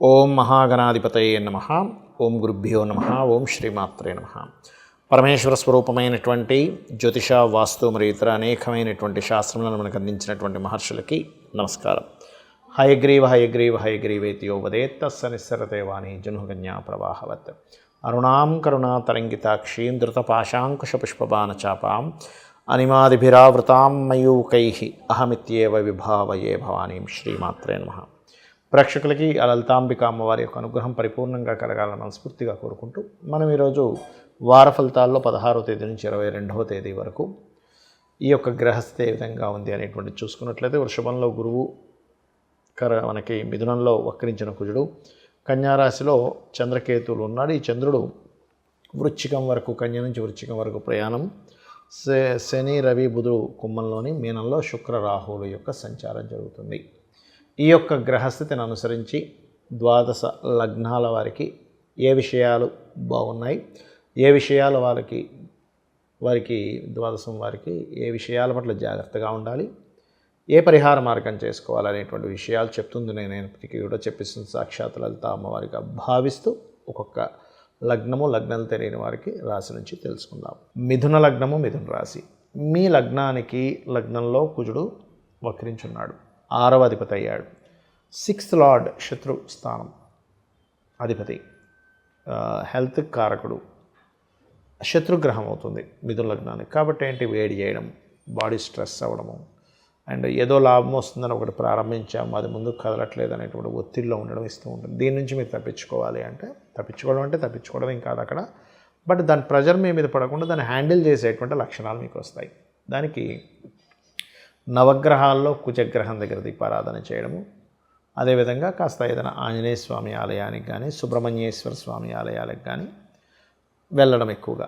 ఓం మహాగణాధిపతయే నమః. ఓం గురుభ్యో నమః. ఓం శ్రీమాత్రే నమః. పరమేశ్వర స్వరూపమైనటువంటి జ్యోతిష, వాస్తు మరియు ఇతర అనేకమైనటువంటి శాస్త్రములను మనకు అందించినటువంటి మహర్షులకి నమస్కారం. హయగ్రీవ హయగ్రీవ హయగ్రీవేతియో వదేత్ తస్స నిస్సరతే వాణి జనుకన్యా ప్రవాహవత్. అరుణాం కరుణాతరంగితాక్షీం ధృతపాశాంకుశపుష్పబాణచాపాం అనిమాదిభిరావృతాం మయూకైః అహమిత్యేవ విభావయే భవానీం. శ్రీమాత్రే నమః. ప్రేక్షకులకి ఆ లలితాంబిక అమ్మవారి యొక్క అనుగ్రహం పరిపూర్ణంగా కలగాలని మనస్ఫూర్తిగా కోరుకుంటూ మనం ఈరోజు వార ఫలితాల్లో 16వ తేదీ నుంచి 22వ తేదీ వరకు ఈ యొక్క గ్రహస్థితి ఏ విధంగా ఉంది అనేటువంటి చూసుకున్నట్లయితే, వృషభంలో గురువు, మనకి మిథునంలో వక్రించిన కుజుడు, కన్యారాశిలో చంద్రకేతువులు ఉన్నాడు. ఈ చంద్రుడు వృశ్చికం వరకు, కన్య నుంచి వృశ్చికం వరకు ప్రయాణం. శని, రవి, బుధుడు కుంభంలోని, మీనంలో శుక్ర, రాహువుల యొక్క సంచారం జరుగుతుంది. ఈ యొక్క గ్రహస్థితిని అనుసరించి ద్వాదశ లగ్నాల వారికి ఏ విషయాలు బాగున్నాయి, ఏ విషయాలు వారికి ద్వాదశం వారికి ఏ విషయాల పట్ల జాగ్రత్తగా ఉండాలి, ఏ పరిహార మార్గం చేసుకోవాలనేటువంటి విషయాలు చెప్తుంది. నేనైనప్పటికీ కూడా చెప్పిస్తుంది సాక్షాత్ లలిత అమ్మవారిగా భావిస్తూ ఒక్కొక్క లగ్నము, లగ్నాలు తెలియని వారికి రాశి నుంచి తెలుసుకుందాం. మిథున లగ్నము, మిథున రాశి. మీ లగ్నానికి లగ్నంలో కుజుడు వక్రించున్నాడు, 6వ అధిపతి అయ్యాడు. 6th లార్డ్ శత్రు స్థానం అధిపతి, హెల్త్ కారకుడు, శత్రుగ్రహం అవుతుంది మిథున లగ్నానికి. కాబట్టి ఏంటి, వేడి చేయడం, బాడీ స్ట్రెస్ అవ్వడము, అండ్ ఏదో లాభం వస్తుందని ఒకటి ప్రారంభించాము, అది ముందుకు కదలట్లేదు అనేటువంటి ఒత్తిడిలో ఉండడం ఇస్తూ ఉంటుంది. దీని నుంచి మీరు తప్పించుకోవాలి అంటే, తప్పించుకోవడం ఏం కాదు అక్కడ, బట్ దాని ప్రెజర్ మీ మీద పడకుండా దాన్ని హ్యాండిల్ చేసేటువంటి లక్షణాలు మీకు వస్తాయి. దానికి నవగ్రహాల్లో కుజగ్రహం దగ్గర దీపారాధన చేయడము, అదేవిధంగా కాస్త ఏదైనా ఆంజనేయ స్వామి ఆలయానికి కానీ, సుబ్రహ్మణ్యేశ్వర స్వామి ఆలయాలకు కానీ వెళ్ళడం ఎక్కువగా.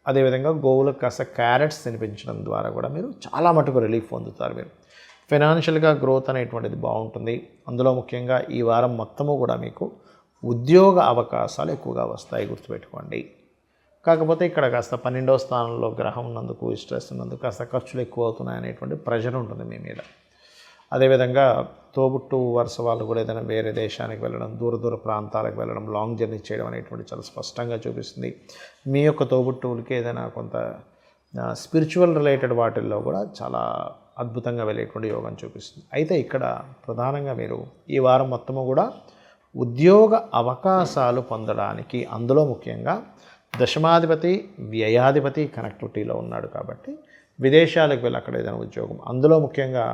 అదేవిధంగా గోవులకు కాస్త క్యారెట్స్ తినిపించడం ద్వారా కూడా మీరు చాలా మటుకు రిలీఫ్ పొందుతారు. మీరు ఫైనాన్షియల్గా గ్రోత్ అనేటువంటిది బాగుంటుంది. అందులో ముఖ్యంగా ఈ వారం మొత్తము కూడా మీకు ఉద్యోగ అవకాశాలు ఎక్కువగా వస్తాయి, గుర్తుపెట్టుకోండి. కాకపోతే ఇక్కడ కాస్త 12వ స్థానంలో గ్రహం ఉన్నందుకు, స్ట్రెస్ ఉన్నందుకు కాస్త ఖర్చులు ఎక్కువ అవుతున్నాయి అనేటువంటి ప్రెషర్ ఉంటుంది మీ మీద. అదేవిధంగా తోబుట్టు వరుస వాళ్ళు కూడా ఏదైనా వేరే దేశానికి వెళ్ళడం, దూర ప్రాంతాలకు వెళ్ళడం, లాంగ్ జర్నీ చేయడం అనేటువంటి చాలా స్పష్టంగా చూపిస్తుంది. మీ యొక్క తోబుట్టువులకి ఏదైనా కొంత స్పిరిచువల్ రిలేటెడ్ వాటిల్లో కూడా చాలా అద్భుతంగా వెళ్ళేటువంటి యోగం చూపిస్తుంది. అయితే ఇక్కడ ప్రధానంగా మీరు ఈ వారం మొత్తము కూడా ఉద్యోగ అవకాశాలు పొందడానికి, అందులో ముఖ్యంగా దశమాధిపతి, వ్యయాధిపతి కనెక్టివిటీలో ఉన్నాడు కాబట్టి విదేశాలకు వెళ్ళి అక్కడ ఏదైనా ఉద్యోగం, అందులో ముఖ్యంగా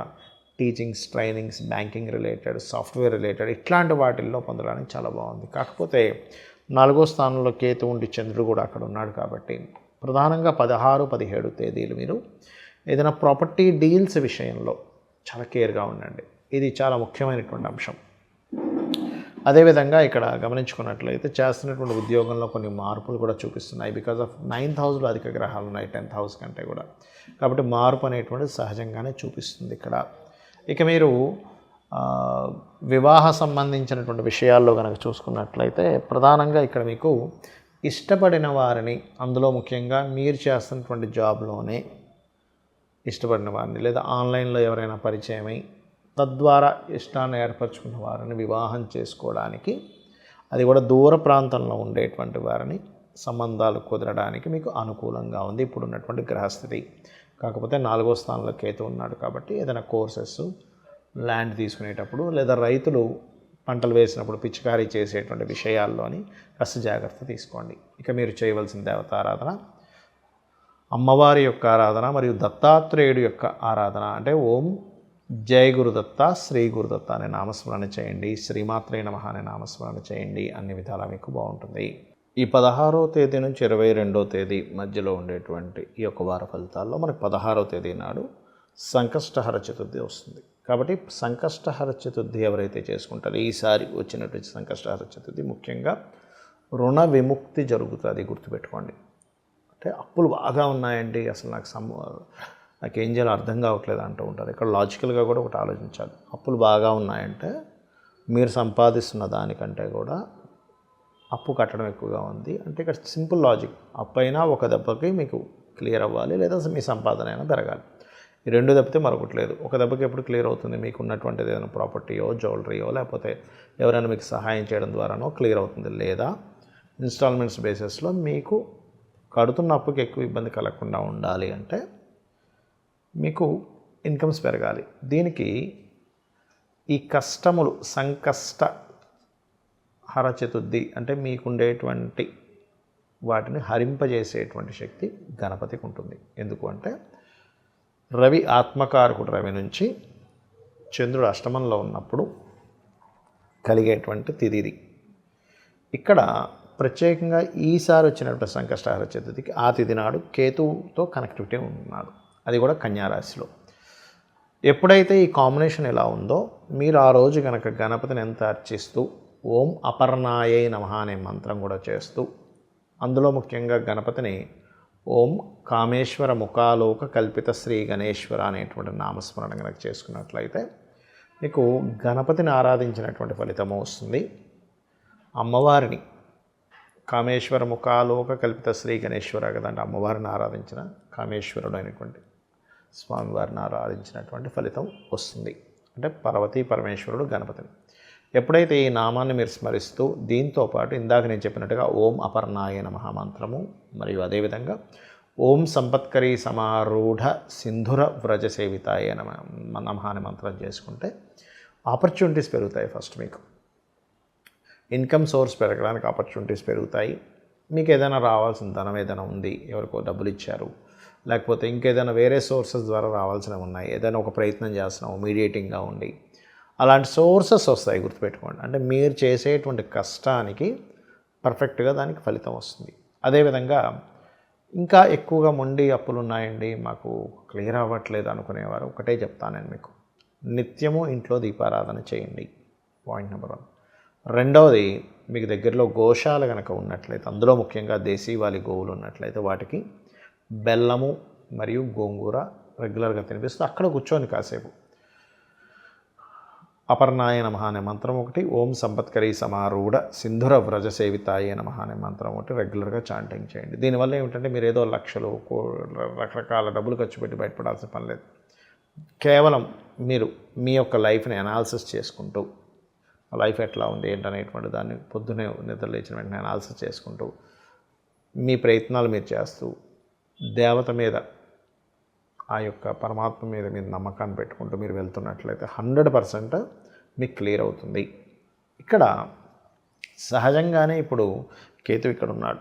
teachings, trainings, banking related, software related ఇట్లాంటి వాటిల్లో పొందడానికి చాలా బాగుంది. కాకపోతే 4వ స్థానంలో కేతు ఉండి చంద్రుడు కూడా అక్కడ ఉన్నాడు కాబట్టి ప్రధానంగా 16, 17 తేదీలు మీరు ఏదైనా ప్రాపర్టీ డీల్స్ విషయంలో చాలా కేర్గా ఉండండి. ఇది చాలా ముఖ్యమైనటువంటి అంశం. అదేవిధంగా ఇక్కడ గమనించుకున్నట్లయితే చేస్తున్నటువంటి ఉద్యోగంలో కొన్ని మార్పులు కూడా చూపిస్తున్నాయి. బికాజ్ ఆఫ్ 9th హౌస్లో అధిక గ్రహాలు ఉన్నాయి 10th హౌస్ కంటే కూడా, కాబట్టి మార్పు అనేటువంటిది సహజంగానే చూపిస్తుంది ఇక్కడ. ఇక మీరు వివాహ సంబంధించినటువంటి విషయాల్లో కనుక చూసుకున్నట్లయితే ప్రధానంగా ఇక్కడ మీకు ఇష్టపడిన వారిని, అందులో ముఖ్యంగా మీరు చేస్తున్నటువంటి జాబ్లోనే ఇష్టపడిన వారిని లేదా ఆన్లైన్లో ఎవరైనా పరిచయమై తద్వారా ఇష్టాన్ని ఏర్పరచుకున్న వారిని వివాహం చేసుకోవడానికి, అది కూడా దూర ప్రాంతంలో ఉండేటువంటి వారిని సంబంధాలు కుదరడానికి మీకు అనుకూలంగా ఉంది ఇప్పుడున్నటువంటి గ్రహస్థితి. కాకపోతే 4వ స్థానంలో కేతు ఉన్నాడు కాబట్టి ఏదైనా కోర్సెస్, ల్యాండ్ తీసుకునేటప్పుడు లేదా రైతులు పంటలు వేసినప్పుడు పిచికారీ చేసేటువంటి విషయాల్లోని కాస్త జాగ్రత్త తీసుకోండి. ఇక మీరు చేయవలసిన దేవతారాధన అమ్మవారి యొక్క ఆరాధన మరియు దత్తాత్రేయుడు యొక్క ఆరాధన. అంటే ఓం జై గురుదత్త, శ్రీ గురుదత్త అనే నామస్మరణ చేయండి, శ్రీమాత్రే నమః అనే నామస్మరణ చేయండి. అన్ని విధాలా మీకు బాగుంటుంది. ఈ 16వ తేదీ నుంచి 22వ తేదీ మధ్యలో ఉండేటువంటి ఈ యొక్క వార ఫలితాల్లో మనకు 16వ తేదీ నాడు సంకష్టహర చతుర్థి వస్తుంది. కాబట్టి సంకష్టహర చతుర్థి ఎవరైతే చేసుకుంటారో, ఈసారి వచ్చినటువంటి సంకష్టహర చతుర్థి ముఖ్యంగా రుణ విముక్తి జరుగుతుంది, గుర్తుపెట్టుకోండి. అంటే అప్పులు బాగా ఉన్నాయండి, అసలు నాకేం చేయాలో అర్థం కావట్లేదు అంటూ ఉంటారు. ఇక్కడ లాజికల్గా కూడా ఒకటి ఆలోచించాలి. అప్పులు బాగా ఉన్నాయంటే మీరు సంపాదిస్తున్న దానికంటే కూడా అప్పు కట్టడం ఎక్కువగా ఉంది అంటే ఇక్కడ సింపుల్ లాజిక్, అప్పు అయినా ఒక దెబ్బకి మీకు క్లియర్ అవ్వాలి, లేదా మీ సంపాదన అయినా పెరగాలి. ఈ రెండు తప్పితే మరొకటి లేదు. ఒక దెబ్బకి ఎప్పుడు క్లియర్ అవుతుంది? మీకు ఉన్నటువంటిది ఏదైనా ప్రాపర్టీయో, జ్యువెలరీయో, లేకపోతే ఎవరైనా మీకు సహాయం చేయడం ద్వారానో క్లియర్ అవుతుంది. లేదా ఇన్స్టాల్మెంట్స్ బేసిస్లో మీకు కడుతున్న అప్పుకి ఎక్కువ ఇబ్బంది కలగకుండా ఉండాలి అంటే మీకు ఇన్కమ్స్ పెరగాలి. దీనికి ఈ కష్టములు సంకష్ట హర చతుర్థి అంటే మీకుండేటువంటి వాటిని హరింపజేసేటువంటి శక్తి గణపతికి ఉంటుంది. ఎందుకు అంటే రవి ఆత్మకారకుడు రవి నుంచి చంద్రుడు అష్టమంలో ఉన్నప్పుడు కలిగేటువంటి తిథిది. ఇక్కడ ప్రత్యేకంగా ఈసారి వచ్చినటువంటి సంకష్టహర చతుర్థికి ఆ తిథి నాడు కేతువుతో కనెక్టివిటీ ఉన్నాడు, అది కూడా కన్యారాశిలో. ఎప్పుడైతే ఈ కాంబినేషన్ ఎలా ఉందో మీరు ఆ రోజు కనుక గణపతిని ఎంత అర్చిస్తూ ఓం అపర్ణాయై నమః అనే మంత్రం కూడా చేస్తూ, అందులో ముఖ్యంగా గణపతిని ఓం కామేశ్వర ముఖాలోక కల్పిత శ్రీ గణేశ్వర అనేటువంటి నామస్మరణ కనుక చేసుకున్నట్లయితే మీకు గణపతిని ఆరాధించినటువంటి ఫలితము వస్తుంది. అమ్మవారిని కామేశ్వర ముఖాలోక కల్పిత శ్రీ గణేశ్వర కదంటే అమ్మవారిని ఆరాధించిన కామేశ్వరుడు అయినటువంటి స్వామివారిని ఆరాధించినటువంటి ఫలితం వస్తుంది. అంటే పార్వతీ పరమేశ్వరుడు గణపతిని. ఎప్పుడైతే ఈ నామాన్ని మీరు స్మరిస్తూ దీంతోపాటు ఇందాక నేను చెప్పినట్టుగా ఓం అపర్ణాయ నమః మంత్రము మరియు అదేవిధంగా ఓం సంపత్కరీ సమారూఢ సింధుర వ్రజ సేవితాయ నమః అనే మంత్రం చేసుకుంటే ఆపర్చునిటీస్ పెరుగుతాయి. ఫస్ట్ మీకు ఇన్కమ్ సోర్స్ పెరగడానికి ఆపర్చునిటీస్ పెరుగుతాయి. మీకు ఏదైనా రావాల్సిన ధనం ఏదైనా ఉంది, ఎవరికో డబ్బులు ఇచ్చారు, లేకపోతే ఇంకేదైనా వేరే సోర్సెస్ ద్వారా రావాల్సినవి ఉన్నాయి, ఏదైనా ఒక ప్రయత్నం చేస్తున్నాము మీడియేటింగ్గా ఉండి, అలాంటి సోర్సెస్ వస్తాయి. గుర్తుపెట్టుకోండి. అంటే మీరు చేసేటువంటి కష్టానికి పర్ఫెక్ట్గా దానికి ఫలితం వస్తుంది. అదేవిధంగా ఇంకా ఎక్కువగా మొండి అప్పులు ఉన్నాయండి, మాకు క్లియర్ అవ్వట్లేదు అనుకునేవారు ఒకటే చెప్తాను నేను మీకు, నిత్యము ఇంట్లో దీపారాధన చేయండి. Point number 1. రెండవది, మీకు దగ్గరలో గోశాల కనుక ఉన్నట్లయితే, అందులో ముఖ్యంగా దేశీవాలి గోవులు ఉన్నట్లయితే వాటికి బెల్లము మరియు గోంగూర రెగ్యులర్గా తినిపిస్తూ అక్కడ కూర్చొని కాసేపు అపర్ణాయ నమః అనే మంత్రం ఒకటి, ఓం సంపత్కరీ సమారూఢ సింధుర వ్రజ సేవితాయ నమః అనే మంత్రం ఒకటి రెగ్యులర్గా చాంటింగ్ చేయండి. దీనివల్ల ఏమిటంటే మీరు ఏదో లక్షలు రకరకాల డబ్బులు ఖర్చు పెట్టి బయటపడాల్సిన పని లేదు. కేవలం మీరు మీ యొక్క లైఫ్ని అనాలిసిస్ చేసుకుంటూ, లైఫ్ ఎట్లా ఉంది ఏంటనేటువంటి దాన్ని పొద్దునే నిద్ర లేచిన వెంటనే అనాలిసిస్ చేసుకుంటూ మీ ప్రయత్నాలు మీరు చేస్తూ దేవత మీద, ఆ యొక్క పరమాత్మ మీద మీరు నమ్మకాన్ని పెట్టుకుంటూ మీరు వెళ్తున్నట్లయితే 100% మీకు క్లియర్ అవుతుంది. ఇక్కడ సహజంగానే ఇప్పుడు కేతు ఇక్కడ ఉన్నాడు,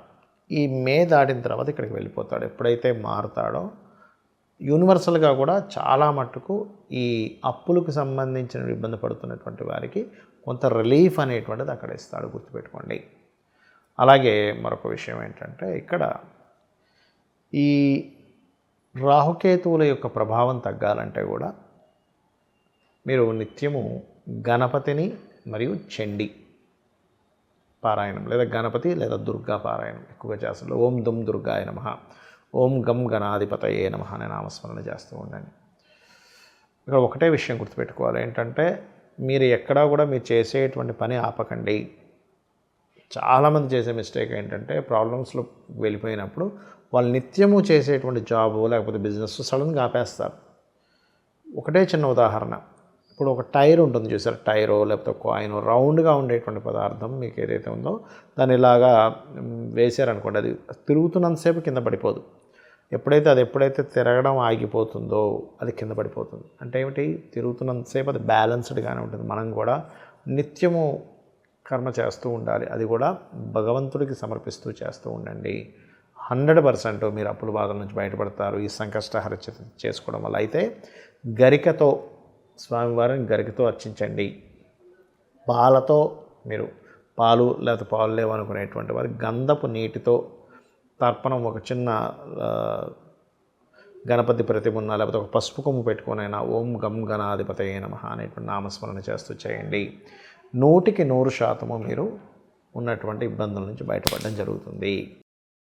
ఈ మే దాటిన తర్వాత ఇక్కడికి వెళ్ళిపోతాడు. ఎప్పుడైతే మారుతాడో యూనివర్సల్గా కూడా చాలా మట్టుకు ఈ అప్పులకు సంబంధించిన ఇబ్బంది పడుతున్నటువంటి వారికి కొంత రిలీఫ్ అనేటువంటిది అక్కడ ఇస్తాడు. గుర్తుపెట్టుకోండి. అలాగే మరొక విషయం ఏంటంటే ఇక్కడ ఈ రాహుకేతువుల యొక్క ప్రభావం తగ్గాలంటే కూడా మీరు నిత్యము గణపతిని మరియు చండి పారాయణం లేదా గణపతి లేదా దుర్గా పారాయణం ఎక్కువగా చేస్తారు. ఓం దుమ్ దుర్గాయ నమః, ఓం గం గణాధిపతయే నమః అనే నామస్మరణ చేస్తూ ఉండండి. ఇక్కడ ఒకటే విషయం గుర్తుపెట్టుకోవాలి ఏంటంటే మీరు ఎక్కడా కూడా మీరు చేసేటువంటి పని ఆపకండి. చాలామంది చేసే మిస్టేక్ ఏంటంటే ప్రాబ్లమ్స్లో వెళ్ళిపోయినప్పుడు వాళ్ళు నిత్యము చేసేటువంటి జాబు లేకపోతే బిజినెస్ సడన్గా ఆపేస్తారు. ఒకటే చిన్న ఉదాహరణ, ఇప్పుడు ఒక టైర్ ఉంటుంది చూసారు, టైరో లేకపోతే కాయిన్ రౌండ్గా ఉండేటువంటి పదార్థం మీకు ఏదైతే ఉందో దాన్ని ఇలాగా వేసారనుకోండి, అది తిరుగుతున్నంతసేపు కింద పడిపోదు. ఎప్పుడైతే తిరగడం ఆగిపోతుందో అది కింద పడిపోతుంది. అంటే ఏమిటి, తిరుగుతున్నంతసేపు అది బ్యాలెన్స్డ్గానే ఉంటుంది. మనం కూడా నిత్యము కర్మ చేస్తూ ఉండాలి, అది కూడా భగవంతుడికి సమర్పిస్తూ చేస్తూ ఉండండి. 100% మీరు అప్పుల బాధల నుంచి బయటపడతారు ఈ సంకష్టహర చతుర్థి చేసుకోవడం వల్ల. అయితే గరికతో స్వామివారిని గరికతో అర్చించండి. పాలతో మీరు పాలు లేకపోతే పాలు లేవనుకునేటువంటి వారు గంధపు నీటితో తర్పణం ఒక చిన్న గణపతి ప్రతిమ ఉన్న లేకపోతే ఒక పసుపు కొమ్ము పెట్టుకునైనా ఓం గం గణాధిపతయే నమః అనేటువంటి నామస్మరణ చేస్తూ చేయండి. 100% మీరు ఉన్నటువంటి ఇబ్బందుల నుంచి బయటపడడం జరుగుతుంది.